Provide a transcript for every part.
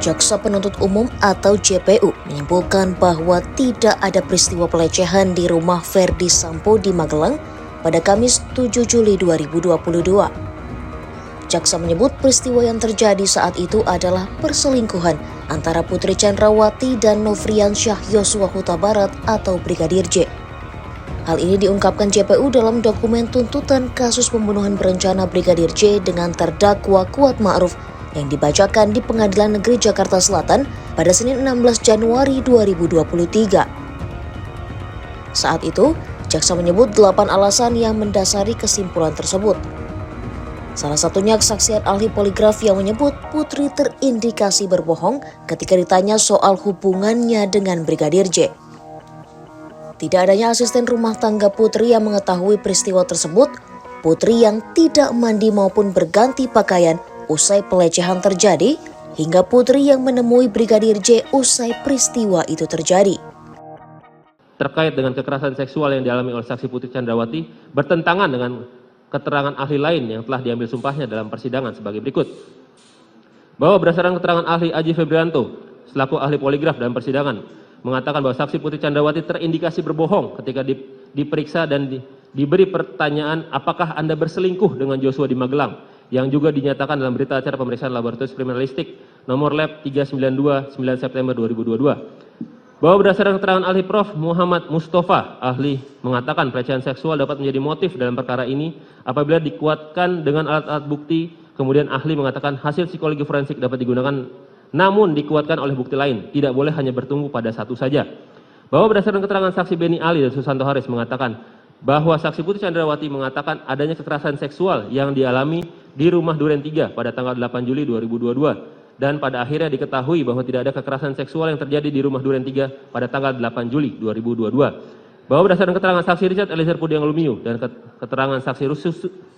Jaksa Penuntut Umum atau JPU menyimpulkan bahwa tidak ada peristiwa pelecehan di rumah Ferdy Sambo di Magelang pada Kamis 7 Juli 2022. Jaksa menyebut peristiwa yang terjadi saat itu adalah perselingkuhan antara Putri Chandrawati dan Nofriansyah Yosua Huta Barat atau Brigadir J. Hal ini diungkapkan JPU dalam dokumen tuntutan kasus pembunuhan berencana Brigadir J dengan terdakwa Kuat Ma'ruf yang dibacakan di Pengadilan Negeri Jakarta Selatan pada Senin 16 Januari 2023. Saat itu, jaksa menyebut 8 alasan yang mendasari kesimpulan tersebut. Salah satunya kesaksian ahli poligraf yang menyebut Putri terindikasi berbohong ketika ditanya soal hubungannya dengan Brigadir J. Tidak adanya asisten rumah tangga Putri yang mengetahui peristiwa tersebut, Putri yang tidak mandi maupun berganti pakaian usai pelecehan terjadi, hingga Putri yang menemui Brigadir J usai peristiwa itu terjadi. Terkait dengan kekerasan seksual yang dialami oleh saksi Putri Chandrawati bertentangan dengan keterangan ahli lain yang telah diambil sumpahnya dalam persidangan sebagai berikut. Bahwa berdasarkan keterangan ahli Aji Febrianto selaku ahli poligraf dalam persidangan mengatakan bahwa saksi Putri Chandrawati terindikasi berbohong ketika diperiksa dan diberi pertanyaan apakah Anda berselingkuh dengan Joshua di Magelang, yang juga dinyatakan dalam berita acara pemeriksaan laboratorium kriminalistik nomor lab 392 9 September 2022. Bahwa berdasarkan keterangan ahli Prof. Muhammad Mustafa, ahli mengatakan pelecehan seksual dapat menjadi motif dalam perkara ini apabila dikuatkan dengan alat-alat bukti, kemudian ahli mengatakan hasil psikologi forensik dapat digunakan namun dikuatkan oleh bukti lain, tidak boleh hanya bertumbuh pada satu saja. Bahwa berdasarkan keterangan saksi Beni Ali dan Susanto Haris mengatakan bahwa saksi Putri Chandrawati mengatakan adanya kekerasan seksual yang dialami di rumah Duren 3 pada tanggal 8 Juli 2022 dan pada akhirnya diketahui bahwa tidak ada kekerasan seksual yang terjadi di rumah Duren 3 pada tanggal 8 Juli 2022. Bahwa berdasarkan keterangan saksi Richard Eliezer Pudiang Lumiu dan keterangan saksi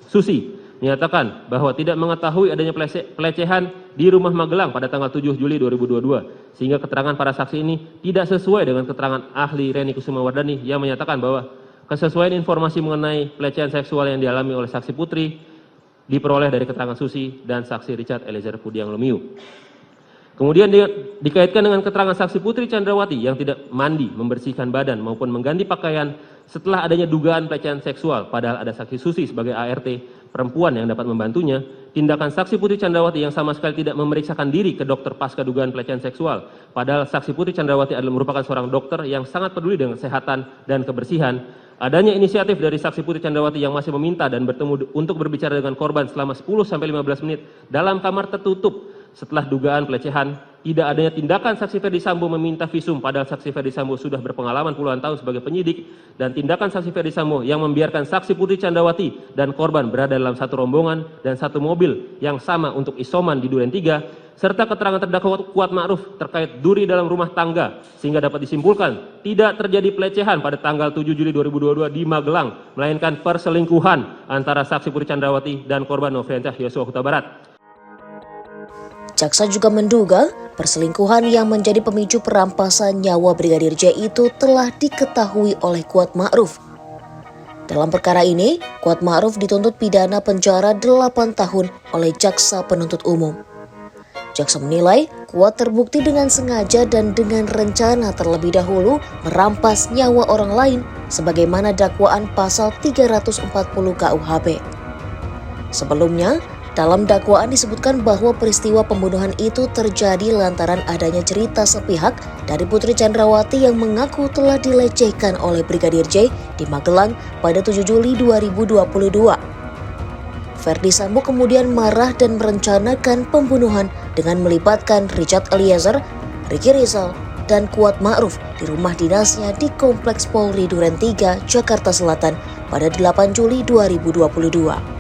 Susi menyatakan bahwa tidak mengetahui adanya pelecehan di rumah Magelang pada tanggal 7 Juli 2022 sehingga keterangan para saksi ini tidak sesuai dengan keterangan ahli Reni Kusumawardani yang menyatakan bahwa kesesuaian informasi mengenai pelecehan seksual yang dialami oleh saksi Putri diperoleh dari keterangan Susi dan saksi Richard Eliezer Pudiang Lumiu. Kemudian dikaitkan dengan keterangan saksi Putri Chandrawati yang tidak mandi, membersihkan badan maupun mengganti pakaian setelah adanya dugaan pelecehan seksual, padahal ada saksi Susi sebagai ART perempuan yang dapat membantunya. Tindakan saksi Putri Chandrawati yang sama sekali tidak memeriksakan diri ke dokter pasca dugaan pelecehan seksual, padahal saksi Putri Chandrawati adalah merupakan seorang dokter yang sangat peduli dengan kesehatan dan kebersihan. Adanya inisiatif dari saksi Putri Chandrawati yang masih meminta dan bertemu untuk berbicara dengan korban selama 10-15 menit dalam kamar tertutup setelah dugaan pelecehan. Tidak adanya tindakan saksi Ferdy Sambo meminta visum padahal saksi Ferdy Sambo sudah berpengalaman puluhan tahun sebagai penyidik, dan tindakan saksi Ferdy Sambo yang membiarkan saksi Putri Chandrawati dan korban berada dalam satu rombongan dan satu mobil yang sama untuk isoman di Duren 3, serta keterangan terdakwa Kuat Ma'ruf terkait duri dalam rumah tangga sehingga dapat disimpulkan tidak terjadi pelecehan pada tanggal 7 Juli 2022 di Magelang, melainkan perselingkuhan antara saksi Putri Chandrawati dan korban Nofriansyah Yosua Huta Barat. Jaksa juga menduga perselingkuhan yang menjadi pemicu perampasan nyawa Brigadir J itu telah diketahui oleh Kuat Ma'ruf. Dalam perkara ini, Kuat Ma'ruf dituntut pidana penjara 8 tahun oleh Jaksa Penuntut Umum. Jaksa menilai Kuat terbukti dengan sengaja dan dengan rencana terlebih dahulu merampas nyawa orang lain sebagaimana dakwaan pasal 340 KUHP. Sebelumnya, dalam dakwaan disebutkan bahwa peristiwa pembunuhan itu terjadi lantaran adanya cerita sepihak dari Putri Chandrawati yang mengaku telah dilecehkan oleh Brigadir J di Magelang pada 7 Juli 2022. Ferdy Sambo kemudian marah dan merencanakan pembunuhan dengan melibatkan Richard Eliezer, Ricky Rizal, dan Kuat Ma'ruf di rumah dinasnya di Kompleks Polri Duren 3, Jakarta Selatan pada 8 Juli 2022.